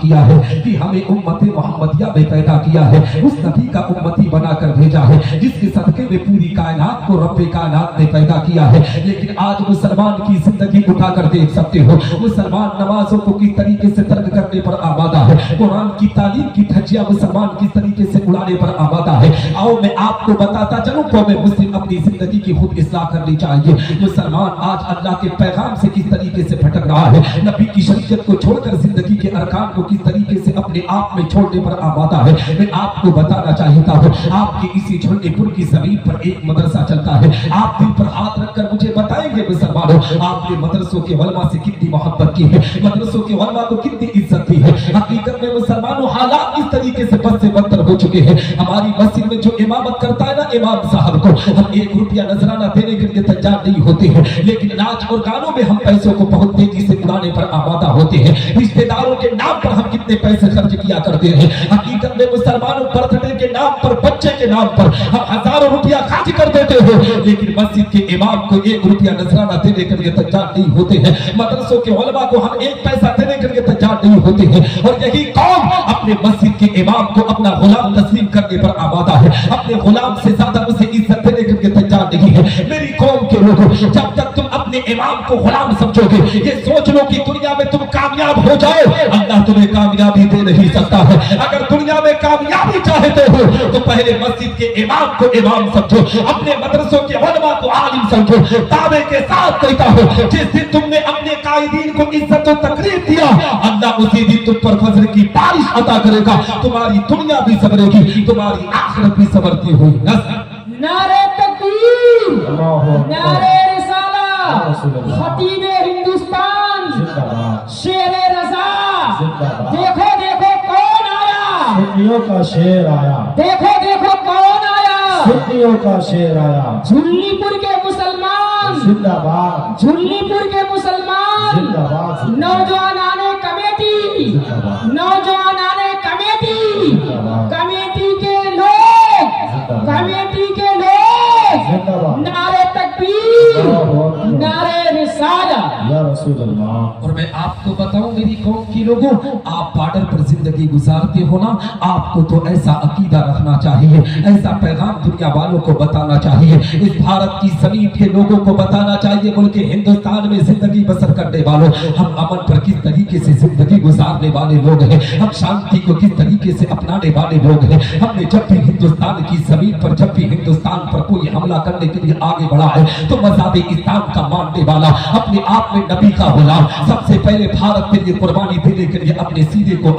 کیا ہے کہ ہمیں امت محمدیہ میں پیدا کیا ہے، اس نبی کا امتی بنا کر بھیجا ہے جس کے صدقے میں پوری کائنات کو رب کائنات نے پیدا کیا ہے۔ لیکن آج مسلمان کی زندگی اٹھا کر دیکھ سکتے ہو، مسلمان نمازوں کو کس طریقے سے ترک کرنے پر آمادہ ہے، قرآن کی تعلیم کی دھجیاں مسلمان کس طریقے سے اڑانے پر آمادہ ہے۔ آؤ میں آپ کو بتاتا چلوں قوم مسلم اپنی زندگی کی خود اصلاح کرنی چاہیے۔ مسلمان آج اللہ کے پیغام سے کس طریقے سے بھٹک رہا ہے، نبی کی شریعت کو چھوڑ کر زندگی کے ارکان کو کس طریقے سے اپنے آپ میں چھوڑنے پر آمادہ ہے۔ میں آپ کو بتانا چاہتا ہوں، آپ کی اسی جھنڈے پور کی زمین پر ایک مدرسہ چلتا ہے۔ آپ دل پر ہاتھ رکھ کر مجھے بتائیں گے مسلمانوں، آپ نے مدرسوں کے علماء سے کتنی محبت کی ہے، مدرسوں کے علماء کو کتنی عزت دی ہے۔ حقیقت میں مسلمانوں حالات اس طریقے سے بد سے بدتر ہو چکے ہیں۔ ہماری مسجد میں جو امامت کرتا ہے نا امام صاحب کو ہم 1 روپیہ نذرانہ دینے کے لیے تیار نہیں ہوتے ہیں، لیکن ناچ اور گانوں میں ہم پیسوں کو بہت تیزی سے اڑانے پر آمادہ ہوتے ہیں۔ رشتہ داروں کے نام پر ہم کتنے پیسے خرچ کیا کرتے ہیں۔ حقیقت میں مسلمانوں برتھ ڈے کے نام پر، بچے کے نام پر ہم ہزاروں روپیہ خرچ کر دیتے ہیں، لیکن مسجد کے امام کو 1 روپیہ نذرانہ دینے کے لیے تیار نہیں ہوتے ہیں۔ مدرسوں کے علماء کو ہم 1 پیسہ دینے کے لیے تیار نہیں ہوتے ہیں، اور یہی قوم اپنے مسجد کے امام کو اپنا غلام تسلیم کرنے پر آمادہ ہے، اپنے غلام سے زیادہ اسے عزت دینے کے لیے تیار نہیں ہے۔ میری قوم کے لوگوں، جب تک تم اپنے امام کو غلام سمجھو گے، یہ سوچ لو کہ دنیا میں تم کامیاب ہو جاؤ، اللہ تمہیں کامیابی دے نہیں سکتا ہے۔ اگر دنیا میں کامیابی چاہتے ہو تو پہلے مسجد کے امام کو امام سمجھو، اپنے مدرسوں کے علماء کو عالم سمجھو۔ دعوے کے ساتھ کہتا ہوں، جس دن تم نے اپنے قائدین کو عزت و تقریب دیا، اللہ اسی دن تم پر فضل کی بارش عطا کرے گا، تمہاری دنیا بھی سنورے گی، تمہاری آخرت بھی سنورتی ہوئی نظر۔ نعرہ تکبیر، نعرہ رسالہ، خطیب ہندوستان، شیر رضا، دیکھو دیکھو کون آیا، سنیوں کا شیر آیا، دیکھو دیکھو کون آیا، سنیوں کا شیر آیا، جھلی پور کے مسلمان، زندہ باد، جھلی پور کے مسلمان، زندہ باد، نوجوانان کمیٹی، نوجوانان کمیٹی، کمیٹی کے لوگ، کمیٹی کے لوگ، نعرہ تکبیر، نعرہ رسالہ، یا رسول اللہ۔ اور میں آپ کو بتاؤں میری قوم کی لوگوں، آپ بارڈر پر زندگی گزارتے ہو نا، آپ کو تو ایسا عقیدہ رکھنا چاہیے، ایسا پیغام دنیا والوں کو بتانا چاہیے، اس بھارت کی زمین کے لوگوں کو بتانا چاہیے، ملک ہندوستان میں زندگی بسر کرنے والوں، ہم امن پر کس طریقے سے زندگی گزارنے والے لوگ ہیں، ہم شانتی کو کس طریقے سے اپنانے والے لوگ ہیں۔ ہم نے جب بھی ہندوستان کی زمین پر، جب بھی ہندوستان پر کوئی حملہ کرنے کے لیے آگے بڑھا ہے تو مذہب اسلام کا ماننے والا، اپنے آپ میں نبی کا غلام، سب سے پہلے بھارت کے لیے قربانی دینے کے لیے اپنے سینے کو